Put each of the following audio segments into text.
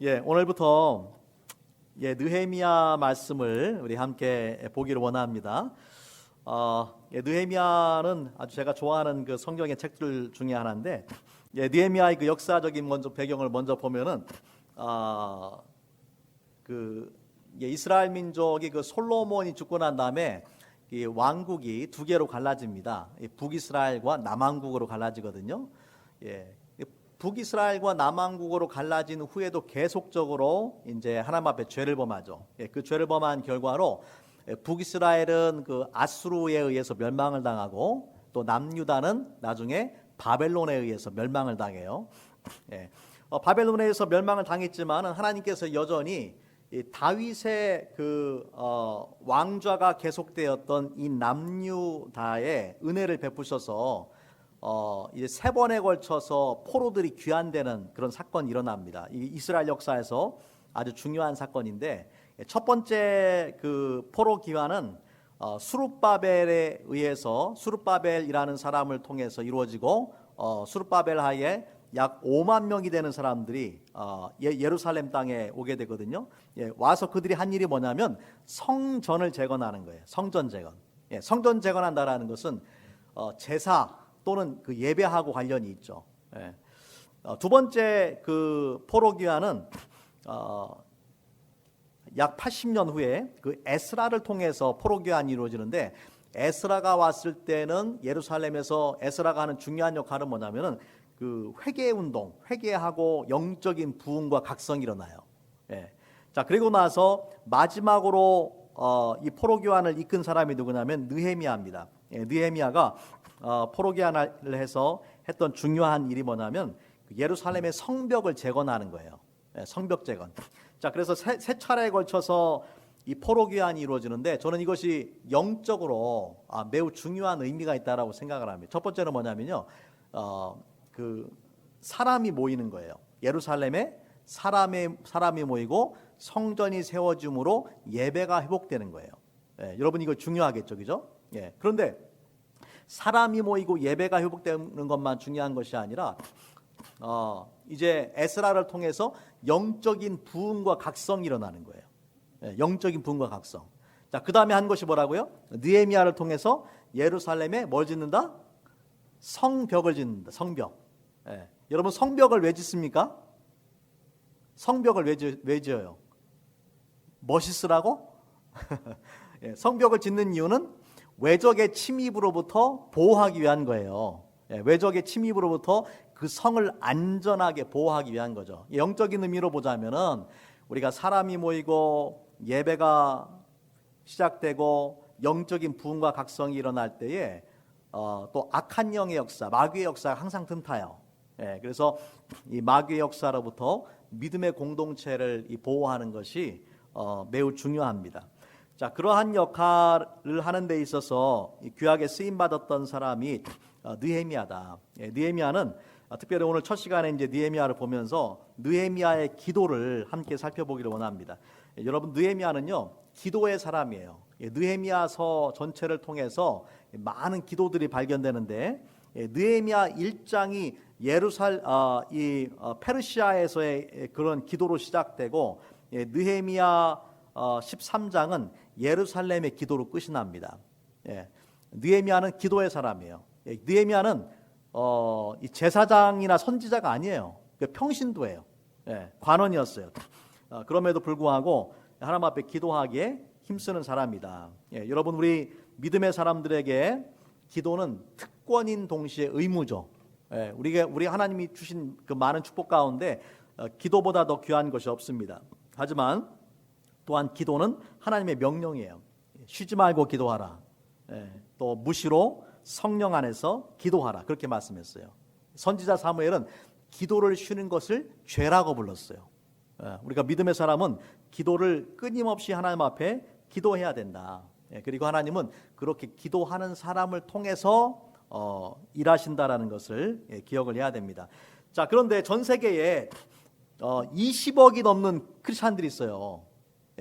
오늘부터 느헤미야 말씀을 우리 함께 보기를 원합니다. 느헤미야는 아주 제가 좋아하는 그 성경의 책들 중에 하나인데, 느헤미야의 그 역사적인 배경을 먼저 보면은 이스라엘 민족이 그 솔로몬이 죽고 난 다음에 이 왕국이 두 개로 갈라집니다. 북이스라엘과 남왕국으로 갈라지거든요. 북이스라엘과 남왕국으로 갈라진 후에도 계속적으로 이제 하나님 앞에 죄를 범하죠. 그 죄를 범한 결과로 북이스라엘은 그 아수르에 의해서 멸망을 당하고, 또 남유다는 나중에 바벨론에 의해서 멸망을 당해요. 바벨론에 의해서 멸망을 당했지만은 하나님께서 여전히 이 다윗의 왕좌가 계속되었던 이 남유다에 은혜를 베푸셔서 이제 세 번에 걸쳐서 포로들이 귀환되는 그런 사건이 일어납니다. 이 이스라엘 역사에서 아주 중요한 사건인데, 첫 번째 그 포로 귀환은 수룹바벨에 의해서, 수룹바벨이라는 사람을 통해서 이루어지고, 수룹바벨 하에 약 5만 명이 되는 사람들이 예루살렘 땅에 오게 되거든요. 와서 그들이 한 일이 뭐냐면 성전을 재건하는 거예요. 성전 재건. 성전 재건한다라는 것은 제사 또는 그 예배하고 관련이 있죠. 두 번째 그 포로 귀환은 약 80년 후에 그 에스라를 통해서 포로 귀환이 이루어지는데, 에스라가 왔을 때는 예루살렘에서 에스라가 하는 중요한 역할은 뭐냐면은 그 회개 운동, 회개하고 영적인 부흥과 각성이 일어나요. 자, 그리고 나서 마지막으로 이 포로 귀환을 이끈 사람이 누구냐면 느헤미야입니다. 느헤미야가 포로 귀환을 해서 했던 중요한 일이 뭐냐면 예루살렘의 성벽을 재건하는 거예요. 성벽 재건. 자, 그래서 세 차례에 걸쳐서 이 포로 귀환이 이루어지는데, 저는 이것이 영적으로 매우 중요한 의미가 있다라고 생각을 합니다. 첫 번째는 뭐냐면요, 그 사람이 모이는 거예요. 예루살렘에 사람이 모이고 성전이 세워짐으로 예배가 회복되는 거예요. 여러분 이거 중요하겠죠, 그죠? 그런데 사람이 모이고 예배가 회복되는 것만 중요한 것이 아니라 이제 에스라를 통해서 영적인 부흥과 각성이 일어나는 거예요. 영적인 부흥과 각성. 자, 그 다음에 한 것이 뭐라고요? 느헤미야를 통해서 예루살렘에 뭘 짓는다? 성벽을 짓는다. 성벽. 여러분 성벽을 왜 짓습니까? 성벽을 왜 지어요? 멋있으라고? 성벽을 짓는 이유는 외적의 침입으로부터 보호하기 위한 거예요. 외적의 침입으로부터 그 성을 안전하게 보호하기 위한 거죠. 영적인 의미로 보자면은 우리가 사람이 모이고 예배가 시작되고 영적인 부흥과 각성이 일어날 때에 또 악한 영의 역사, 마귀의 역사가 항상 틈타요. 그래서 이 마귀의 역사로부터 믿음의 공동체를 보호하는 것이 매우 중요합니다. 자, 그러한 역할을 하는 데 있어서 귀하게 쓰임 받았던 사람이 느헤미야다. 느헤미야는 특별히 오늘 첫 시간에 이제 느헤미야를 보면서 느헤미야의 기도를 함께 살펴보기를 원합니다. 여러분, 느헤미야는요 기도의 사람이에요. 느헤미야서 전체를 통해서 많은 기도들이 발견되는데, 느헤미야 1장이 페르시아에서의 그런 기도로 시작되고, 느헤미야 13장은 예루살렘의 기도로 끝이 납니다. 느헤미야는 기도의 사람이에요. 느헤미야는 이 제사장이나 선지자가 아니에요. 평신도예요. 관원이었어요. 그럼에도 불구하고 하나님 앞에 기도하기에 힘쓰는 사람이다. 여러분, 우리 믿음의 사람들에게 기도는 특권인 동시에 의무죠. 우리 하나님이 주신 그 많은 축복 가운데 기도보다 더 귀한 것이 없습니다. 하지만 또한 기도는 하나님의 명령이에요. 쉬지 말고 기도하라. 또 무시로 성령 안에서 기도하라. 그렇게 말씀했어요. 선지자 사무엘은 기도를 쉬는 것을 죄라고 불렀어요. 우리가 믿음의 사람은 기도를 끊임없이 하나님 앞에 기도해야 된다. 그리고 하나님은 그렇게 기도하는 사람을 통해서 일하신다라는 것을 기억을 해야 됩니다. 자, 그런데 전 세계에 20억이 넘는 크리스찬들이 있어요.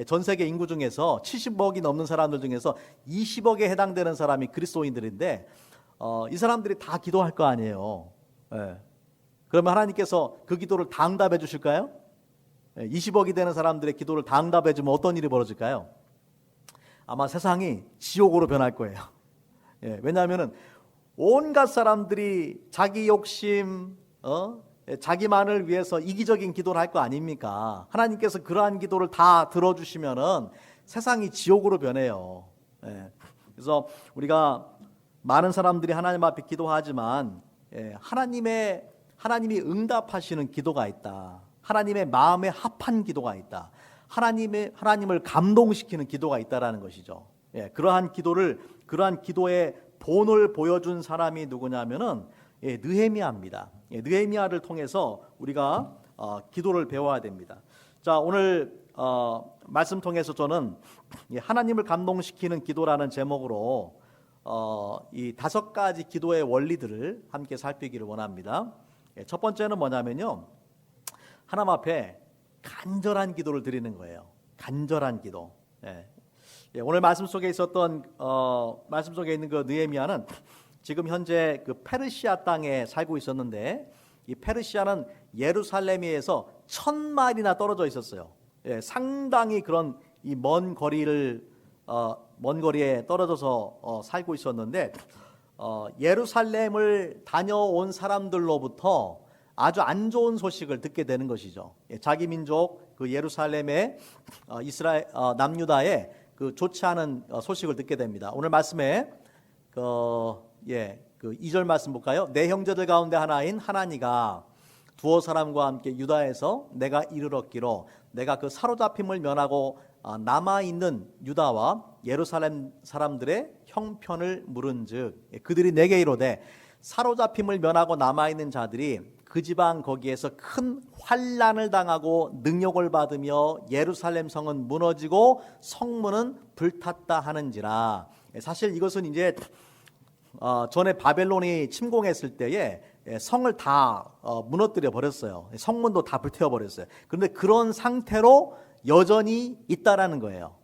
전 세계 인구 중에서 70억이 넘는 사람들 중에서 20억에 해당되는 사람이 그리스도인들인데, 이 사람들이 다 기도할 거 아니에요. 그러면 하나님께서 그 기도를 다 응답해 주실까요? 20억이 되는 사람들의 기도를 다 응답해 주면 어떤 일이 벌어질까요? 아마 세상이 지옥으로 변할 거예요. 왜냐하면은 온갖 사람들이 자기 욕심, 자기만을 위해서 이기적인 기도를 할 거 아닙니까? 하나님께서 그러한 기도를 다 들어주시면은 세상이 지옥으로 변해요. 그래서 우리가 많은 사람들이 하나님 앞에 기도하지만 하나님이 응답하시는 기도가 있다. 하나님의 마음에 합한 기도가 있다. 하나님을 감동시키는 기도가 있다라는 것이죠. 그러한 기도의 본을 보여준 사람이 누구냐면은 느헤미야입니다. 느헤미야를 통해서 우리가 기도를 배워야 됩니다. 자, 오늘 말씀 통해서 저는 하나님을 감동시키는 기도라는 제목으로 이 5가지 기도의 원리들을 함께 살피기를 원합니다. 첫 번째는 뭐냐면요, 하나님 앞에 간절한 기도를 드리는 거예요. 간절한 기도. 오늘 말씀 속에 있었던 말씀 속에 있는 그 느헤미야는 지금 현재 그 페르시아 땅에 살고 있었는데, 이 페르시아는 예루살렘에서 1000마일이나 떨어져 있었어요. 상당히 그런 이 먼 거리에 떨어져서 살고 있었는데, 예루살렘을 다녀온 사람들로부터 아주 안 좋은 소식을 듣게 되는 것이죠. 자기 민족 그 예루살렘의 이스라엘 남유다의 그 좋지 않은 소식을 듣게 됩니다. 오늘 말씀에 그 2절 말씀 볼까요? 내 형제들 가운데 하나인 하나니가 두어 사람과 함께 유다에서 내가 이르렀기로 내가 그 사로잡힘을 면하고 남아있는 유다와 예루살렘 사람들의 형편을 물은즉 그들이 내게 이르되 사로잡힘을 면하고 남아있는 자들이 그 지방 거기에서 큰 환난을 당하고 능욕을 받으며 예루살렘 성은 무너지고 성문은 불탔다 하는지라. 사실 이것은 이제 전에 바벨론이 침공했을 때에 성을 다 무너뜨려 버렸어요. 성문도 다 불태워 버렸어요. 그런데 그런 상태로 여전히 있다라는 거예요.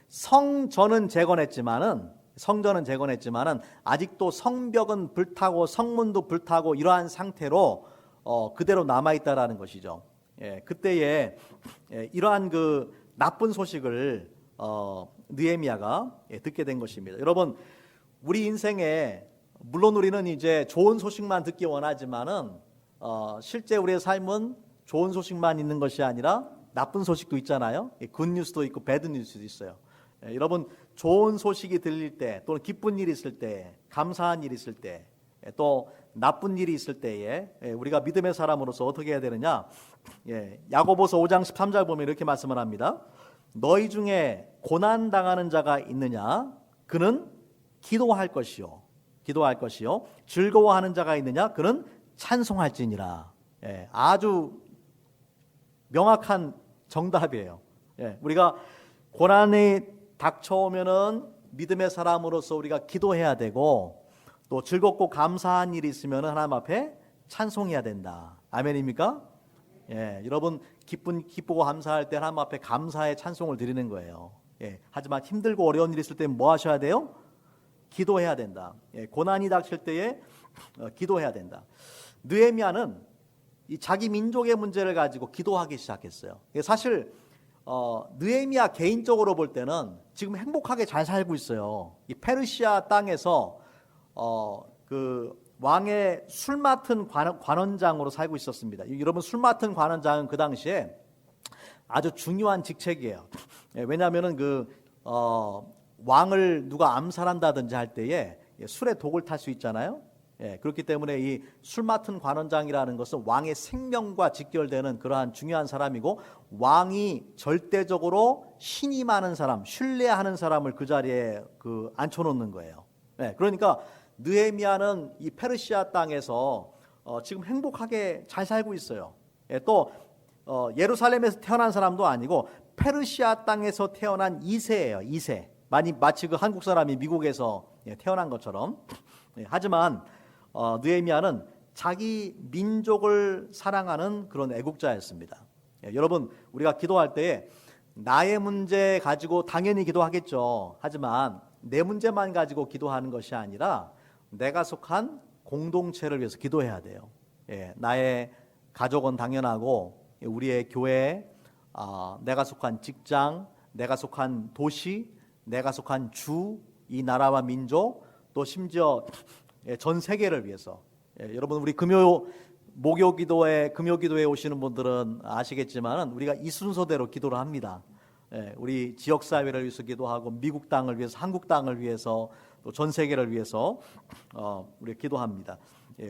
성전은 재건했지만은 아직도 성벽은 불타고 성문도 불타고 이러한 상태로 그대로 남아 있다라는 것이죠. 그때에 이러한 그 나쁜 소식을 느헤미야가 듣게 된 것입니다. 여러분, 우리 인생에 물론 우리는 이제 좋은 소식만 듣기 원하지만은 실제 우리의 삶은 좋은 소식만 있는 것이 아니라 나쁜 소식도 있잖아요. 굿 뉴스도 있고 배드 뉴스도 있어요. 여러분, 좋은 소식이 들릴 때 또는 기쁜 일이 있을 때, 감사한 일이 있을 때, 또 나쁜 일이 있을 때에 우리가 믿음의 사람으로서 어떻게 해야 되느냐? 야고보서 5장 13절 보면 이렇게 말씀을 합니다. 너희 중에 고난 당하는 자가 있느냐? 그는 기도할 것이요 즐거워하는 자가 있느냐? 그는 찬송할지니라. 아주 명확한 정답이에요. 우리가 고난이 닥쳐오면은 믿음의 사람으로서 우리가 기도해야 되고, 또 즐겁고 감사한 일이 있으면 하나님 앞에 찬송해야 된다. 아멘입니까? 여러분, 기쁘고 감사할 때 하나님 앞에 감사의 찬송을 드리는 거예요. 하지만 힘들고 어려운 일이 있을 때 뭐 하셔야 돼요? 기도해야 된다. 고난이 닥칠 때에 기도해야 된다. 느헤미야는 이 자기 민족의 문제를 가지고 기도하기 시작했어요. 사실 느헤미야 개인적으로 볼 때는 지금 행복하게 잘 살고 있어요. 이 페르시아 땅에서 그 왕의 술 맡은 관원장으로 살고 있었습니다. 여러분, 술 맡은 관원장은 그 당시에 아주 중요한 직책이에요. 왜냐하면은 왕을 누가 암살한다든지 할 때에 술에 독을 탈 수 있잖아요. 그렇기 때문에 이 술 맡은 관원장이라는 것은 왕의 생명과 직결되는 그러한 중요한 사람이고, 왕이 절대적으로 신임하는 사람, 신뢰하는 사람을 그 자리에 앉혀놓는 거예요. 그러니까 느헤미야는 이 페르시아 땅에서 지금 행복하게 잘 살고 있어요. 또 예루살렘에서 태어난 사람도 아니고 페르시아 땅에서 태어난 2세예요. 2세. 마치 그 한국 사람이 미국에서 태어난 것처럼. 하지만 느헤미야는 자기 민족을 사랑하는 그런 애국자였습니다. 여러분, 우리가 기도할 때에 나의 문제 가지고 당연히 기도하겠죠. 하지만 내 문제만 가지고 기도하는 것이 아니라 내가 속한 공동체를 위해서 기도해야 돼요. 나의 가족은 당연하고, 우리의 교회, 내가 속한 직장, 내가 속한 도시, 내가 속한 주, 이 나라와 민족, 또 심지어 전 세계를 위해서. 여러분 우리 목요 기도회, 금요 기도회 오시는 분들은 아시겠지만 우리가 이 순서대로 기도를 합니다. 우리 지역 사회를 위해서 기도하고 미국 땅을 위해서, 한국 땅을 위해서, 또 전 세계를 위해서 우리가 기도합니다.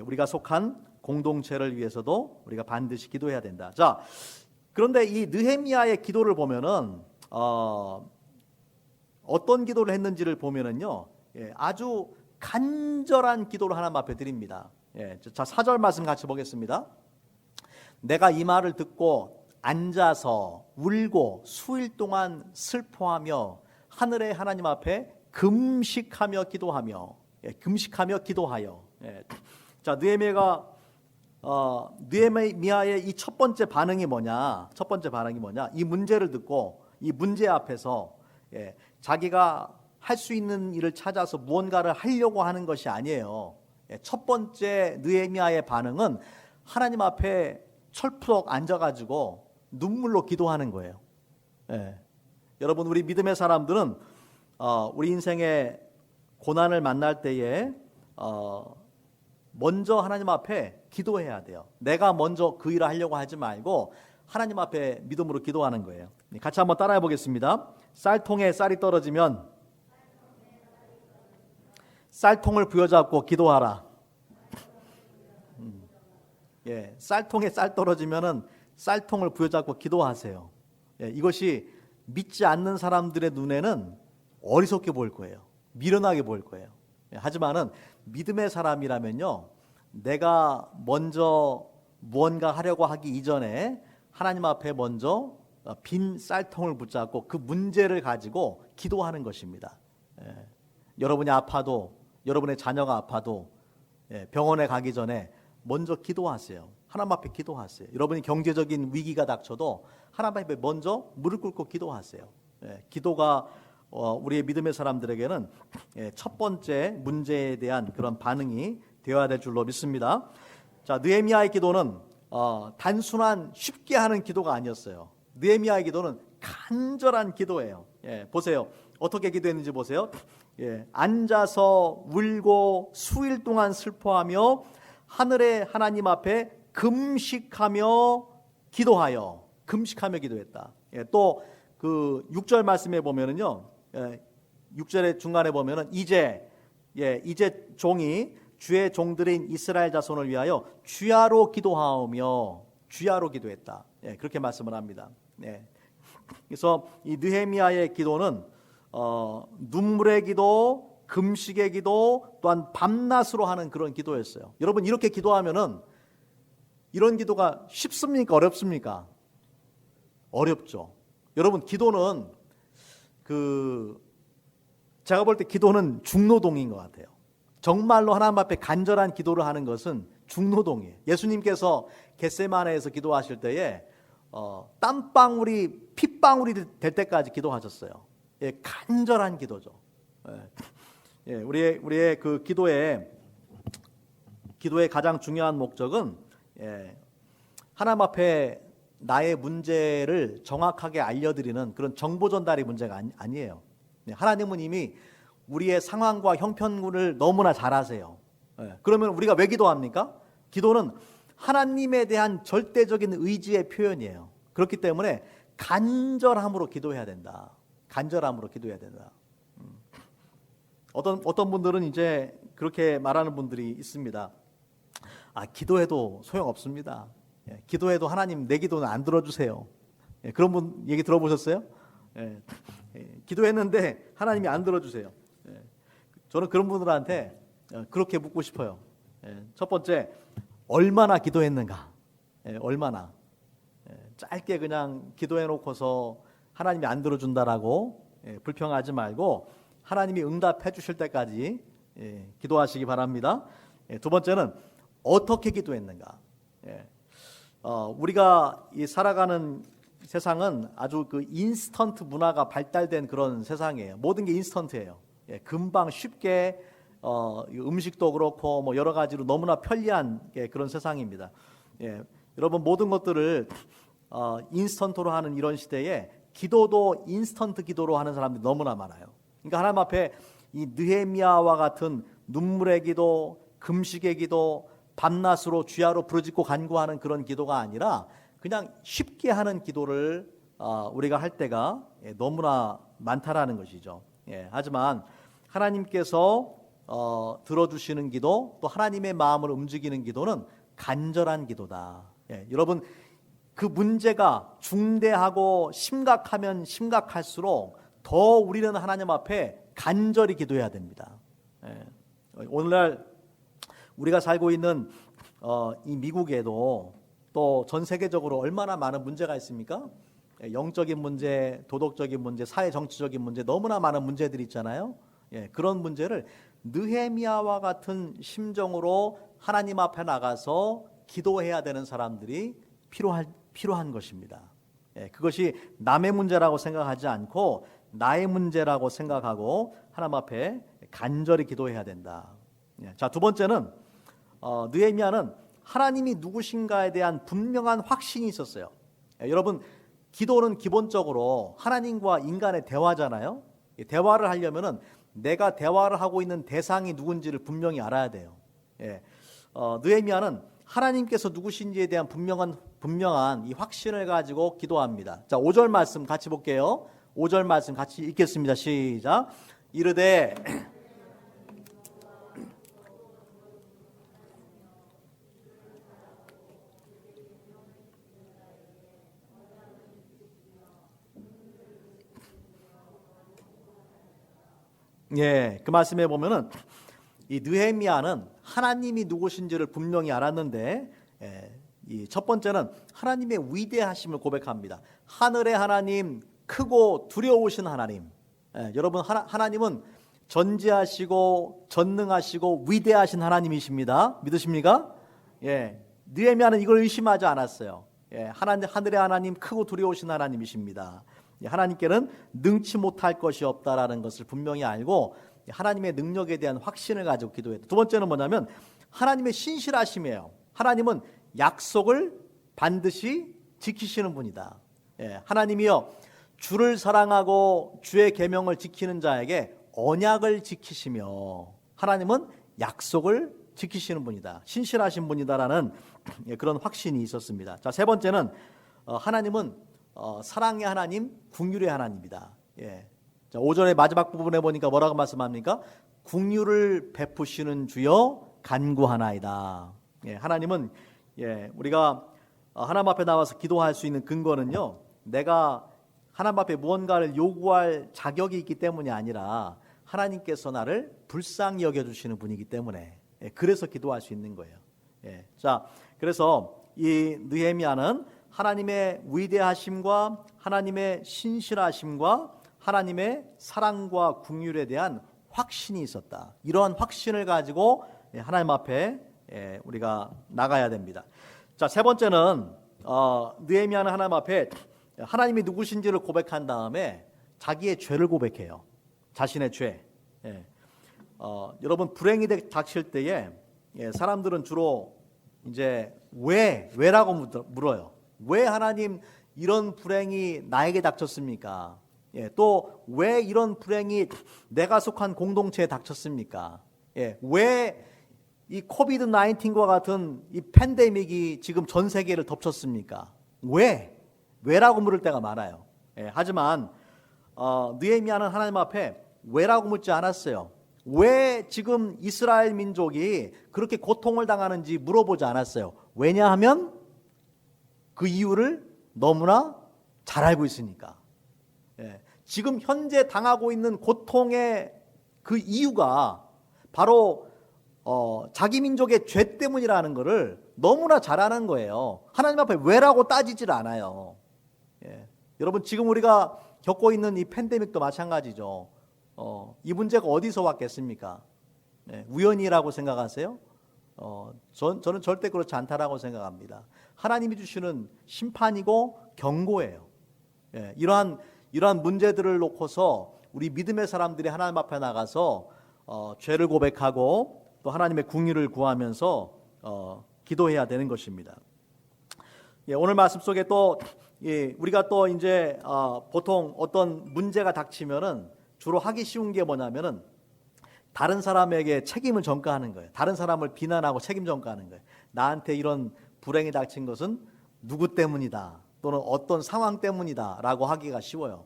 우리가 속한 공동체를 위해서도 우리가 반드시 기도해야 된다. 자, 그런데 이 느헤미야의 기도를 보면은 어떤 기도를 했는지를 보면은요, 아주 간절한 기도를 하나님 앞에 드립니다. 자, 4절 말씀 같이 보겠습니다. 내가 이 말을 듣고 앉아서 울고 수일 동안 슬퍼하며 하늘의 하나님 앞에 금식하며 기도하며, 금식하며 기도하여. 자, 느헤미야의 이 첫 번째 반응이 뭐냐? 첫 번째 반응이 뭐냐? 이 문제를 듣고 이 문제 앞에서 자기가 할 수 있는 일을 찾아서 무언가를 하려고 하는 것이 아니에요. 첫 번째 느헤미야의 반응은 하나님 앞에 철푸덕 앉아가지고 눈물로 기도하는 거예요. 여러분 우리 믿음의 사람들은 우리 인생의 고난을 만날 때에 먼저 하나님 앞에 기도해야 돼요. 내가 먼저 그 일을 하려고 하지 말고 하나님 앞에 믿음으로 기도하는 거예요. 같이 한번 따라해 보겠습니다. 쌀통에 쌀이 떨어지면 쌀통을 부여잡고 기도하라. 쌀통에 쌀 떨어지면은 쌀통을 부여잡고 기도하세요. 이것이 믿지 않는 사람들의 눈에는 어리석게 보일 거예요. 미련하게 보일 거예요. 하지만은 믿음의 사람이라면요, 내가 먼저 무언가 하려고 하기 이전에 하나님 앞에 먼저 빈 쌀통을 붙잡고 그 문제를 가지고 기도하는 것입니다. 여러분이 아파도, 여러분의 자녀가 아파도 병원에 가기 전에 먼저 기도하세요. 하나님 앞에 기도하세요. 여러분이 경제적인 위기가 닥쳐도 하나님 앞에 먼저 무릎 꿇고 기도하세요. 기도가 우리의 믿음의 사람들에게는 첫 번째 문제에 대한 그런 반응이 되어야 될 줄로 믿습니다. 자, 느헤미야의 기도는 단순한 쉽게 하는 기도가 아니었어요. 느헤미야의 기도는 간절한 기도예요. 보세요. 어떻게 기도했는지 보세요. 앉아서 울고 수일 동안 슬퍼하며 하늘의 하나님 앞에 금식하며 기도하여, 금식하며 기도했다. 또 그 6절 말씀에 보면은요, 6절의 중간에 보면은 이제 종이 주의 종들인 이스라엘 자손을 위하여 주야로 기도하며 주야로 기도했다. 그렇게 말씀을 합니다. 그래서 이 느헤미야의 기도는 눈물의 기도, 금식의 기도, 또한 밤낮으로 하는 그런 기도였어요. 여러분 이렇게 기도하면은 이런 기도가 쉽습니까? 어렵습니까? 어렵죠. 여러분 기도는 제가 볼 때 기도는 중노동인 것 같아요. 정말로 하나님 앞에 간절한 기도를 하는 것은 중노동이에요. 예수님께서 겟세마네에서 기도하실 때에 땀방울이 핏방울이 될 때까지 기도하셨어요. 간절한 기도죠. 우리의 그 기도의 가장 중요한 목적은 하나님 앞에 나의 문제를 정확하게 알려드리는 그런 정보 전달의 문제가 아니에요. 하나님은 이미 우리의 상황과 형편을 너무나 잘 아세요. 그러면 우리가 왜 기도합니까? 기도는 하나님에 대한 절대적인 의지의 표현이에요. 그렇기 때문에 간절함으로 기도해야 된다. 간절함으로 기도해야 된다. 어떤 분들은 이제 그렇게 말하는 분들이 있습니다. 기도해도 소용없습니다. 기도해도 하나님 내 기도는 안 들어주세요. 그런 분 얘기 들어보셨어요? 기도했는데 하나님이 안 들어주세요. 저는 그런 분들한테 그렇게 묻고 싶어요. 첫 번째, 얼마나 기도했는가? 얼마나? 짧게 그냥 기도해놓고서 하나님이 안 들어준다라고 불평하지 말고 하나님이 응답해 주실 때까지 기도하시기 바랍니다. 두 번째는 어떻게 기도했는가? 우리가 살아가는 세상은 아주 그 인스턴트 문화가 발달된 그런 세상이에요. 모든 게 인스턴트예요. 금방 쉽게 음식도 그렇고 뭐 여러 가지로 너무나 편리한 그런 세상입니다. 여러분 모든 것들을 인스턴트로 하는 이런 시대에 기도도 인스턴트 기도로 하는 사람들이 너무나 많아요. 그러니까 하나님 앞에 이 느헤미야와 같은 눈물의 기도, 금식의 기도, 밤낮으로 주야로 부르짖고 간구하는 그런 기도가 아니라 그냥 쉽게 하는 기도를 우리가 할 때가 너무나 많다라는 것이죠. 하지만 하나님께서 들어주시는 기도, 또 하나님의 마음을 움직이는 기도는 간절한 기도다. 여러분, 그 문제가 중대하고 심각하면 심각할수록 더 우리는 하나님 앞에 간절히 기도해야 됩니다. 오늘날 우리가 살고 있는 이 미국에도 또 전 세계적으로 얼마나 많은 문제가 있습니까? 영적인 문제, 도덕적인 문제, 사회 정치적인 문제, 너무나 많은 문제들이 있잖아요. 그런 문제를 느헤미야와 같은 심정으로 하나님 앞에 나가서 기도해야 되는 사람들이 필요한 것입니다. 그것이 남의 문제라고 생각하지 않고 나의 문제라고 생각하고 하나님 앞에 간절히 기도해야 된다. 자, 두 번째는 느헤미야는 하나님이 누구신가에 대한 분명한 확신이 있었어요. 여러분, 기도는 기본적으로 하나님과 인간의 대화잖아요. 대화를 하려면은 내가 대화를 하고 있는 대상이 누군지를 분명히 알아야 돼요. 느헤미야는 하나님께서 누구신지에 대한 분명한 이 확신을 가지고 기도합니다. 자, 5절 말씀 같이 볼게요. 5절 말씀 같이 읽겠습니다. 시작. 이르되 그 말씀에 보면은 이 느헤미야는 하나님이 누구신지를 분명히 알았는데, 이 첫 번째는 하나님의 위대하심을 고백합니다. 하늘의 하나님, 크고 두려우신 하나님. 여러분, 하나님은 전지하시고 전능하시고 위대하신 하나님이십니다. 믿으십니까? 느헤미야는 이걸 의심하지 않았어요. 하늘의 하나님, 크고 두려우신 하나님이십니다. 하나님께는 능치 못할 것이 없다라는 것을 분명히 알고 하나님의 능력에 대한 확신을 가지고 기도했다. 두 번째는 뭐냐면 하나님의 신실하심이에요. 하나님은 약속을 반드시 지키시는 분이다. 하나님이요, 주를 사랑하고 주의 계명을 지키는 자에게 언약을 지키시며 하나님은 약속을 지키시는 분이다. 신실하신 분이다라는 그런 확신이 있었습니다. 자, 세 번째는 하나님은 사랑의 하나님, 긍휼의 하나님이다. 자, 5절의 마지막 부분에 보니까 뭐라고 말씀합니까? 긍휼을 베푸시는 주여 간구하나이다. 하나님은 우리가 하나님 앞에 나와서 기도할 수 있는 근거는요, 내가 하나님 앞에 무언가를 요구할 자격이 있기 때문이 아니라 하나님께서 나를 불쌍히 여겨주시는 분이기 때문에 그래서 기도할 수 있는 거예요. 자, 그래서 이 느헤미야는 하나님의 위대하심과 하나님의 신실하심과 하나님의 사랑과 긍휼에 대한 확신이 있었다. 이러한 확신을 가지고 하나님 앞에 우리가 나가야 됩니다. 자, 세 번째는 느헤미야는 하나님 앞에 하나님이 누구신지를 고백한 다음에 자기의 죄를 고백해요. 자신의 죄. 여러분, 불행이 닥칠 때에 사람들은 주로 이제 왜라고 물어요. 왜 하나님 이런 불행이 나에게 닥쳤습니까? 또 왜 이런 불행이 내가 속한 공동체에 닥쳤습니까? 왜 이 코비드 19과 같은 이 팬데믹이 지금 전 세계를 덮쳤습니까? 왜라고 물을 때가 많아요. 하지만 느헤미야는 하나님 앞에 왜라고 묻지 않았어요. 왜 지금 이스라엘 민족이 그렇게 고통을 당하는지 물어보지 않았어요. 왜냐하면 그 이유를 너무나 잘 알고 있으니까. 지금 현재 당하고 있는 고통의 그 이유가 바로 자기 민족의 죄 때문이라는 것을 너무나 잘 아는 거예요. 하나님 앞에 왜라고 따지질 않아요. 여러분, 지금 우리가 겪고 있는 이 팬데믹도 마찬가지죠. 이 문제가 어디서 왔겠습니까? 우연이라고 생각하세요? 저는 절대 그렇지 않다라고 생각합니다. 하나님이 주시는 심판이고 경고예요. 이러한 문제들을 놓고서 우리 믿음의 사람들이 하나님 앞에 나가서 죄를 고백하고 또 하나님의 긍휼을 구하면서 기도해야 되는 것입니다. 오늘 말씀 속에 또 우리가 또 이제 보통 어떤 문제가 닥치면은 주로 하기 쉬운 게 뭐냐면은 다른 사람에게 책임을 전가하는 거예요. 다른 사람을 비난하고 책임 전가하는 거예요. 나한테 이런 불행이 닥친 것은 누구 때문이다 또는 어떤 상황 때문이다라고 하기가 쉬워요.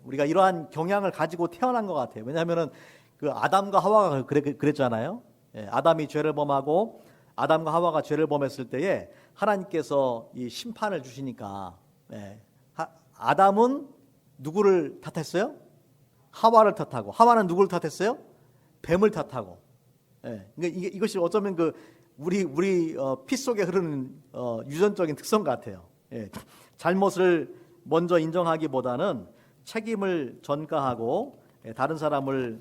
우리가 이러한 경향을 가지고 태어난 것 같아요. 왜냐하면은 그 아담과 하와가 그랬잖아요. 아담이 죄를 범하고 아담과 하와가 죄를 범했을 때에 하나님께서 이 심판을 주시니까 아담은 누구를 탓했어요? 하와를 탓하고, 하와는 누구를 탓했어요? 뱀을 탓하고. 이것이 어쩌면 그 우리 피 속에 흐르는 유전적인 특성 같아요. 잘못을 먼저 인정하기보다는 책임을 전가하고 다른 사람을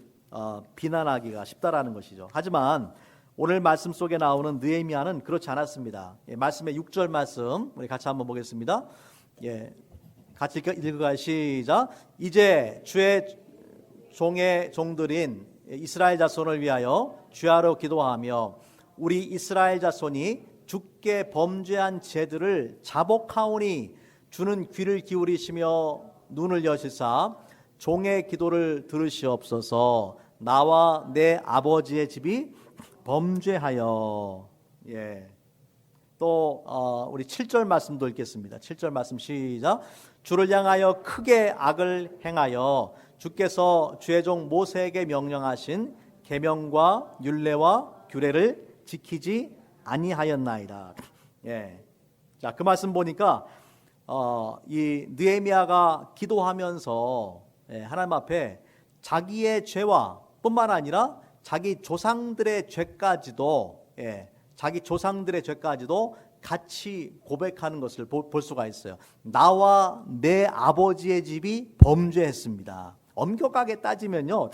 비난하기가 쉽다라는 것이죠. 하지만 오늘 말씀 속에 나오는 느헤미야는 그렇지 않았습니다. 말씀의 6절 말씀 우리 같이 한번 보겠습니다. 같이 읽어가 시작. 이제 주의 종의 종들인 이스라엘 자손을 위하여 주야로 기도하며 우리 이스라엘 자손이 주께 범죄한 죄들을 자복하오니 주는 귀를 기울이시며 눈을 여시사 종의 기도를 들으시옵소서. 나와 내 아버지의 집이 범죄하여. 또 우리 7절 말씀도 읽겠습니다. 7절 말씀 시작. 주를 향하여 크게 악을 행하여 주께서 주의 종 모세에게 명령하신 계명과 율례와 규례를 지키지 아니하였나이다. 자, 그 말씀 보니까 이 느헤미야가 기도하면서 하나님 앞에 자기의 죄와 뿐만 아니라 자기 조상들의 죄까지도 같이 고백하는 것을 볼 수가 있어요. 나와 내 아버지의 집이 범죄했습니다. 엄격하게 따지면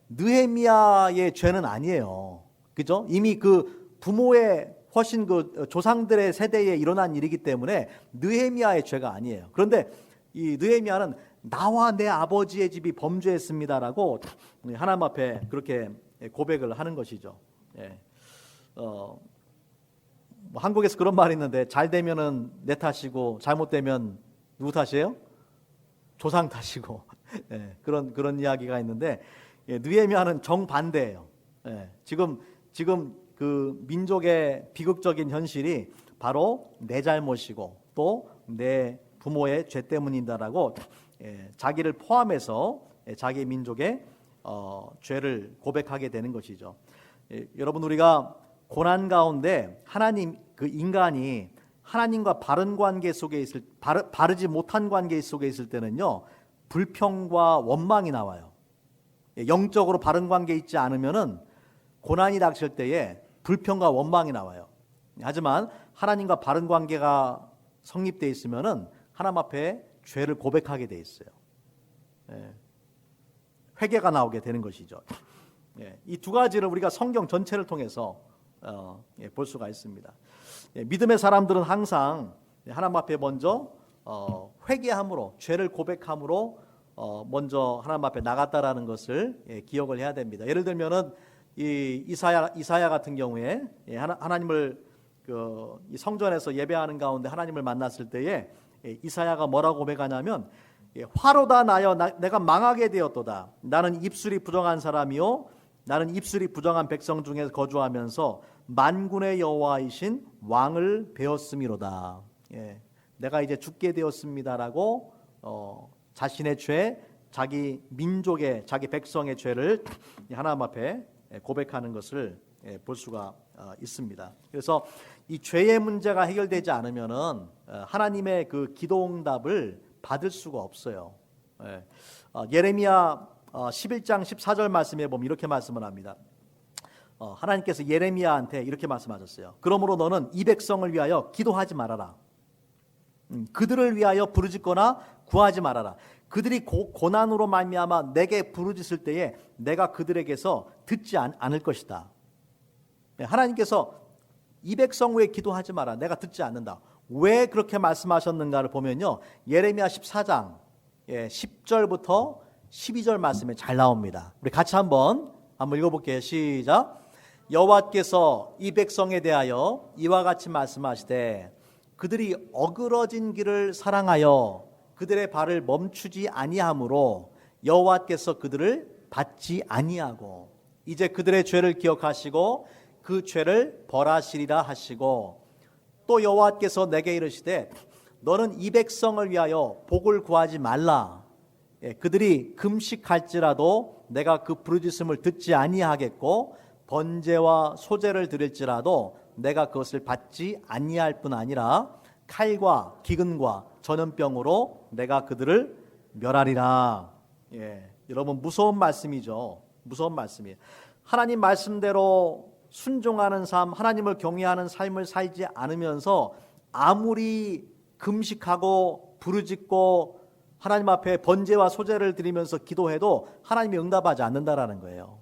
느헤미야의 죄는 아니에요. 그죠? 이미 그 부모의 훨씬 그 조상들의 세대에 일어난 일이기 때문에 느헤미야의 죄가 아니에요. 그런데 이 느헤미야는 나와 내 아버지의 집이 범죄했습니다라고 하나님 앞에 그렇게 고백을 하는 것이죠. 한국에서 그런 말이 있는데 잘 되면은 내 탓이고 잘못되면 누구 탓이에요? 조상 탓이고 그런 이야기가 있는데 느헤미야는 정반대예요. 지금 그 민족의 비극적인 현실이 바로 내 잘못이고 또 내 부모의 죄 때문이다라고 자기를 포함해서 자기 민족의 죄를 고백하게 되는 것이죠. 여러분, 우리가 고난 가운데 하나님 그 인간이 하나님과 바른 관계 속에 바르지 못한 관계 속에 있을 때는요, 불평과 원망이 나와요. 영적으로 바른 관계에 있지 않으면은 고난이 닥칠 때에 불평과 원망이 나와요. 하지만 하나님과 바른 관계가 성립되어 있으면은 하나님 앞에 죄를 고백하게 돼 있어요. 회개가 나오게 되는 것이죠. 이 두 가지를 우리가 성경 전체를 통해서 볼 수가 있습니다. 믿음의 사람들은 항상 하나님 앞에 먼저 회개함으로, 죄를 고백함으로 먼저 하나님 앞에 나갔다라는 것을 기억을 해야 됩니다. 예를 들면은 이 이사야 같은 경우에 하나님을 이 성전에서 예배하는 가운데 하나님을 만났을 때에 이사야가 뭐라고 고백하냐면, 화로다 나여 내가 망하게 되었도다. 나는 입술이 부정한 사람이요 나는 입술이 부정한 백성 중에 거주하면서 만군의 여호와이신 왕을 배웠음이로다. 내가 이제 죽게 되었습니다라고 자신의 죄, 자기 민족의, 자기 백성의 죄를 하나님 앞에 고백하는 것을 볼 수가 있습니다. 그래서 이 죄의 문제가 해결되지 않으면은 하나님의 그 기도응답을 받을 수가 없어요. 예레미야 11장 14절 말씀에 보면 이렇게 말씀을 합니다. 하나님께서 예레미야한테 이렇게 말씀하셨어요. 그러므로 너는 이 백성을 위하여 기도하지 말아라. 그들을 위하여 부르짖거나 구하지 말아라. 그들이 고난으로 말미암아 내게 부르짖을 때에 내가 그들에게서 듣지 않을 것이다. 하나님께서 이 백성 위에 기도하지 마라. 내가 듣지 않는다. 왜 그렇게 말씀하셨는가를 보면요, 예레미야 14장 10절부터 12절 말씀에 잘 나옵니다. 우리 같이 한번 읽어볼게요. 시작. 여호와께서 이 백성에 대하여 이와 같이 말씀하시되 그들이 어그러진 길을 사랑하여 그들의 발을 멈추지 아니하므로 여호와께서 그들을 받지 아니하고 이제 그들의 죄를 기억하시고 그 죄를 벌하시리라 하시고 또 여호와께서 내게 이르시되 너는 이 백성을 위하여 복을 구하지 말라. 그들이 금식할지라도 내가 그 부르짖음을 듣지 아니하겠고 번제와 소제를 드릴지라도 내가 그것을 받지 아니할 뿐 아니라 칼과 기근과 전염병으로 내가 그들을 멸하리라. 여러분 무서운 말씀이죠. 무서운 말씀이에요. 하나님 말씀대로 순종하는 삶, 하나님을 경외하는 삶을 살지 않으면서 아무리 금식하고 부르짖고 하나님 앞에 번제와 소제를 드리면서 기도해도 하나님이 응답하지 않는다라는 거예요.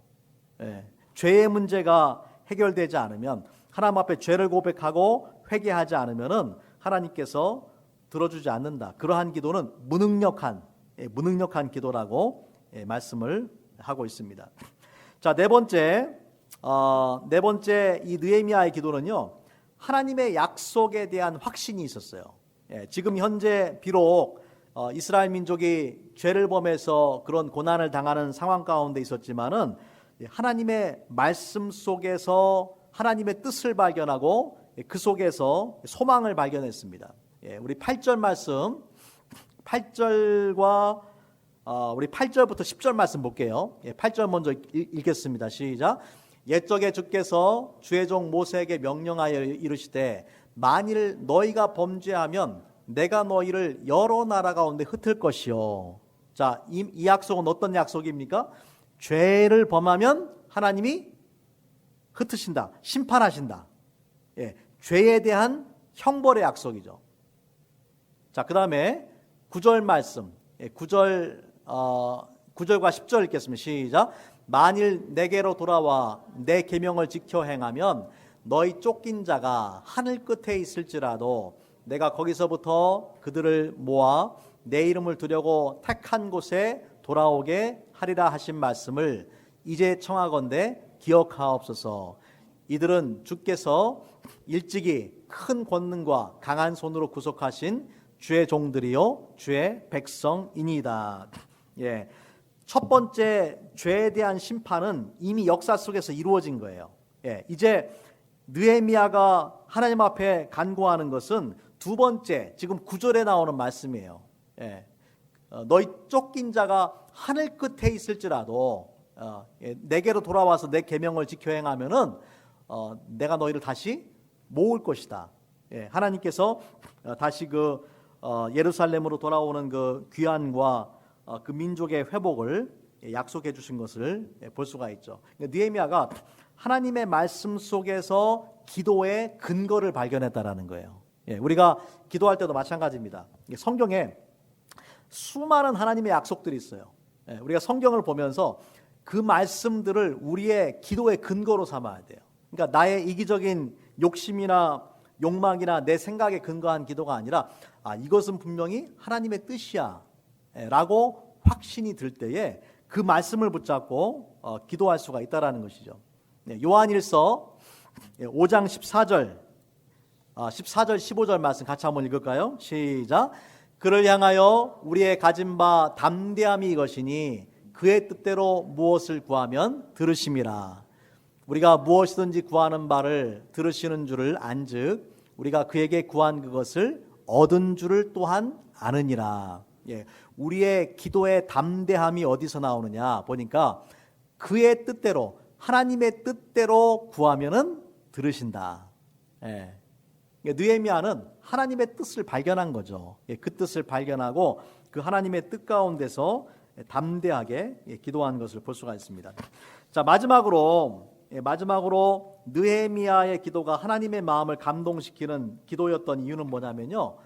죄의 문제가 해결되지 않으면 하나님 앞에 죄를 고백하고 회개하지 않으면은 하나님께서 들어주지 않는다. 그러한 기도는 무능력한 기도라고 말씀을 하고 있습니다. 자, 네 번째 이 느헤미야의 기도는요, 하나님의 약속에 대한 확신이 있었어요. 지금 현재 비록 이스라엘 민족이 죄를 범해서 그런 고난을 당하는 상황 가운데 있었지만은 하나님의 말씀 속에서 하나님의 뜻을 발견하고 그 속에서 소망을 발견했습니다. 우리 8절 말씀, 8절과 우리 8절부터 10절 말씀 볼게요. 8절 먼저 읽겠습니다. 시작. 옛적에 주께서 주의 종 모세에게 명령하여 이르시되 만일 너희가 범죄하면 내가 너희를 여러 나라 가운데 흩을 것이요. 자, 이 약속은 어떤 약속입니까? 죄를 범하면 하나님이 흩으신다, 심판하신다. 죄에 대한 형벌의 약속이죠. 자, 그 다음에 9절 말씀, 9절과 10절 읽겠습니다. 시작. 만일 내게로 돌아와 내 계명을 지켜 행하면 너희 쫓긴 자가 하늘 끝에 있을지라도 내가 거기서부터 그들을 모아 내 이름을 두려고 택한 곳에 돌아오게 하리라 하신 말씀을 이제 청하건대 기억하옵소서. 이들은 주께서 일찍이 큰 권능과 강한 손으로 구속하신 주의 종들이요 주의 백성이니이다. 첫 번째 죄에 대한 심판은 이미 역사 속에서 이루어진 거예요. 이제 느헤미야가 하나님 앞에 간구하는 것은 두 번째, 지금 9절에 나오는 말씀이에요. 너희 쫓긴 자가 하늘 끝에 있을지라도 내게로 돌아와서 내 계명을 지켜 행하면은 내가 너희를 다시 모을 것이다. 하나님께서 다시 그 예루살렘으로 돌아오는 그 귀환과 그 민족의 회복을 약속해 주신 것을 볼 수가 있죠. 느헤미야가 하나님의 말씀 속에서 기도의 근거를 발견했다라는 거예요. 우리가 기도할 때도 마찬가지입니다. 성경에 수많은 하나님의 약속들이 있어요. 우리가 성경을 보면서 그 말씀들을 우리의 기도의 근거로 삼아야 돼요. 그러니까 나의 이기적인 욕심이나 욕망이나 내 생각에 근거한 기도가 아니라 이것은 분명히 하나님의 뜻이야 라고 확신이 들 때에 그 말씀을 붙잡고 기도할 수가 있다라는 것이죠. 요한일서 5장 14절 15절 말씀 같이 한번 읽을까요? 시작. 그를 향하여 우리의 가진 바 담대함이 이것이니 그의 뜻대로 무엇을 구하면 들으심이라. 우리가 무엇이든지 구하는 바를 들으시는 줄을 안즉 우리가 그에게 구한 그것을 얻은 줄을 또한 아느니라. 우리의 기도의 담대함이 어디서 나오느냐 보니까 그의 뜻대로, 하나님의 뜻대로 구하면은 들으신다. 느헤미야는 하나님의 뜻을 발견한 거죠. 그 뜻을 발견하고 그 하나님의 뜻 가운데서 담대하게 기도한 것을 볼 수가 있습니다. 자, 마지막으로 느헤미야의 기도가 하나님의 마음을 감동시키는 기도였던 이유는 뭐냐면요,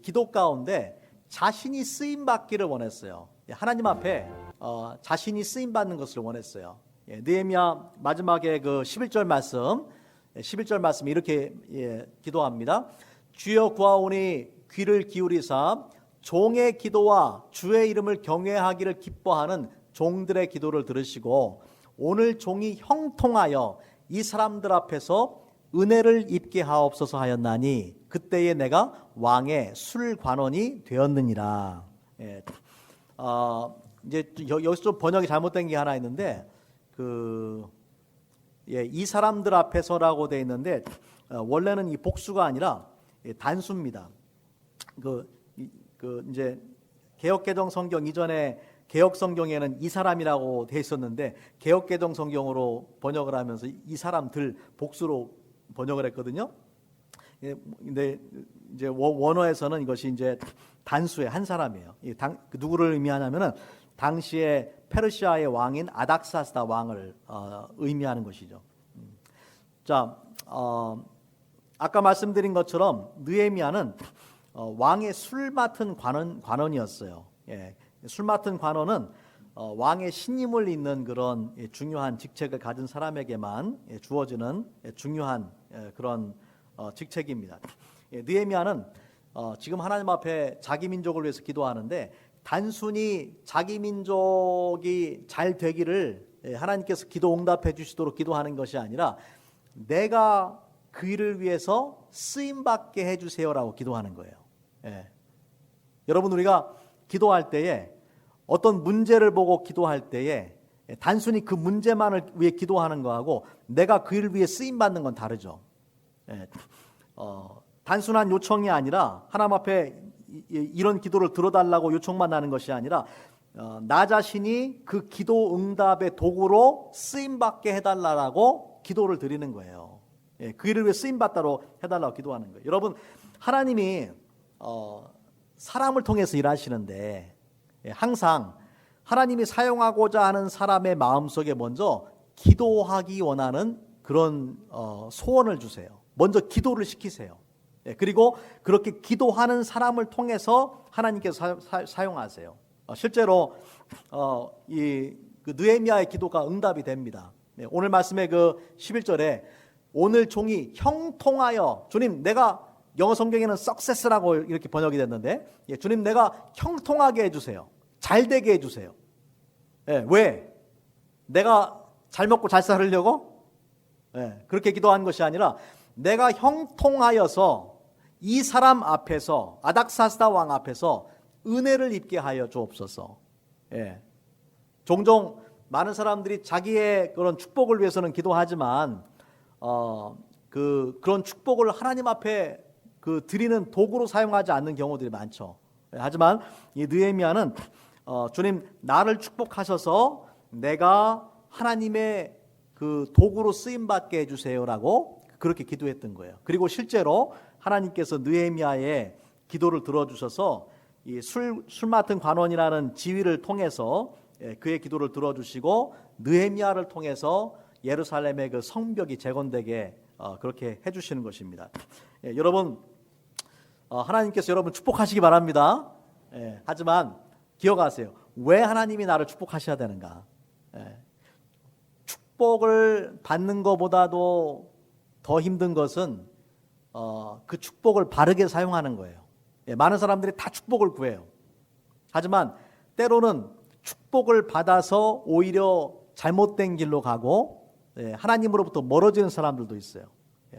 기도 가운데 자신이 쓰임 받기를 원했어요. 하나님 앞에 자신이 쓰임 받는 것을 원했어요. 느헤미야 마지막에 그 11절 말씀 이렇게 기도합니다. 주여 구하오니 귀를 기울이사 종의 기도와 주의 이름을 경외하기를 기뻐하는 종들의 기도를 들으시고 오늘 종이 형통하여 이 사람들 앞에서 은혜를 입게 하옵소서 하였나니 그때에 내가 왕의 술관원이 되었느니라. 예. 이제 여기서 좀 번역이 잘못된 게 하나 있는데 이 사람들 앞에서라고 돼 있는데 원래는 이 복수가 아니라 단수입니다. 이제 개역개정 성경 이전에 개역 성경에는 이 사람이라고 돼 있었는데 개역개정 성경으로 번역을 하면서 이 사람들 복수로 번역을 했거든요. 근데 이제 원어에서는 이것이 이제 단수의 한 사람이에요. 누구를 의미하냐면은 당시에 페르시아의 왕인 아닥사스다 왕을 의미하는 것이죠. 자, 아까 말씀드린 것처럼 느헤미야는 왕의 술 맡은 관원이었어요. 예, 술 맡은 관원은 왕의 신임을 잇는 그런 중요한 직책을 가진 사람에게만 주어지는 중요한 그런 직책입니다. 느헤미야는 지금 하나님 앞에 자기 민족을 위해서 기도하는데 단순히 자기 민족이 잘 되기를 하나님께서 기도 응답해 주시도록 기도하는 것이 아니라 내가 그 일을 위해서 쓰임받게 해주세요라고 기도하는 거예요. 예. 여러분, 우리가 기도할 때에 어떤 문제를 보고 기도할 때에 단순히 그 문제만을 위해 기도하는 거하고 내가 그 일을 위해 쓰임받는 건 다르죠. 예. 단순한 요청이 아니라 하나님 앞에 이런 기도를 들어달라고 요청만 하는 것이 아니라 나 자신이 그 기도 응답의 도구로 쓰임받게 해달라고 기도를 드리는 거예요. 예, 그 일을 위해 쓰임받다로 해달라고 기도하는 거예요. 여러분, 하나님이 사람을 통해서 일하시는데 항상 하나님이 사용하고자 하는 사람의 마음속에 먼저 기도하기 원하는 그런 소원을 주세요. 먼저 기도를 시키세요. 그리고 그렇게 기도하는 사람을 통해서 하나님께서 사용하세요. 실제로 그 느헤미야의 기도가 응답이 됩니다. 오늘 말씀의 그 11절에 오늘 종이 형통하여, 주님, 내가 영어 성경에는 success라고 이렇게 번역이 됐는데, 주님, 내가 형통하게 해주세요. 잘 되게 해주세요. 왜? 내가 잘 먹고 잘 살으려고? 그렇게 기도한 것이 아니라 내가 형통하여서 이 사람 앞에서, 아닥사스다 왕 앞에서 은혜를 입게 하여 주옵소서. 종종 많은 사람들이 자기의 그런 축복을 위해서는 기도하지만 그런 축복을 하나님 앞에 드리는 도구로 사용하지 않는 경우들이 많죠. 하지만 이 느헤미야는 주님, 나를 축복하셔서 내가 하나님의 그 도구로 쓰임 받게 해주세요라고 그렇게 기도했던 거예요. 그리고 실제로 하나님께서 느헤미야의 기도를 들어주셔서 이 술 맡은 관원이라는 지위를 통해서 그의 기도를 들어주시고 느헤미야를 통해서 예루살렘의 그 성벽이 재건되게 그렇게 해주시는 것입니다. 여러분, 하나님께서 여러분 축복하시기 바랍니다. 하지만 기억하세요. 왜 하나님이 나를 축복하셔야 되는가? 축복을 받는 것보다도 더 힘든 것은 그 축복을 바르게 사용하는 거예요. 많은 사람들이 다 축복을 구해요. 하지만 때로는 축복을 받아서 오히려 잘못된 길로 가고 하나님으로부터 멀어지는 사람들도 있어요.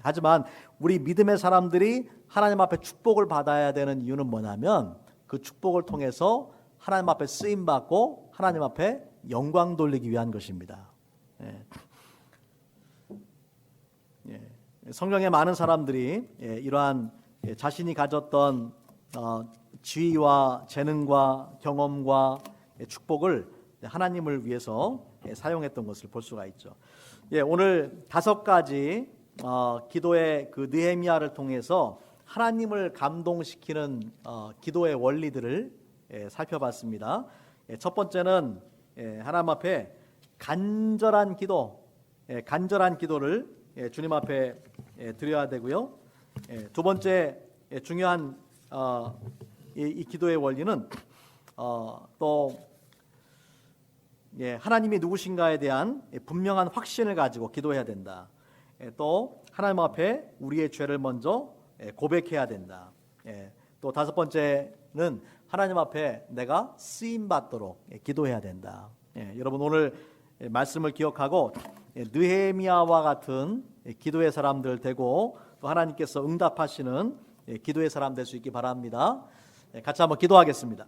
하지만 우리 믿음의 사람들이 하나님 앞에 축복을 받아야 되는 이유는 뭐냐면 그 축복을 통해서 하나님 앞에 쓰임받고 하나님 앞에 영광 돌리기 위한 것입니다. 성경에 많은 사람들이 이러한 자신이 가졌던 지위와 재능과 경험과 축복을 하나님을 위해서 사용했던 것을 볼 수가 있죠. 오늘 5가지 기도의 그 느헤미야를 통해서 하나님을 감동시키는 기도의 원리들을 살펴봤습니다. 첫 번째는 하나님 앞에 간절한 기도를 주님 앞에 드려야 되고요. 두 번째 중요한 이 기도의 원리는 또 하나님이 누구신가에 대한 분명한 확신을 가지고 기도해야 된다. 또 하나님 앞에 우리의 죄를 먼저 고백해야 된다. 또 5번째는 하나님 앞에 내가 쓰임 받도록 기도해야 된다. 여러분, 오늘 말씀을 기억하고 느헤미야와 같은 기도의 사람들 되고 또 하나님께서 응답하시는 기도의 사람 될 수 있기 바랍니다. 같이 한번 기도하겠습니다.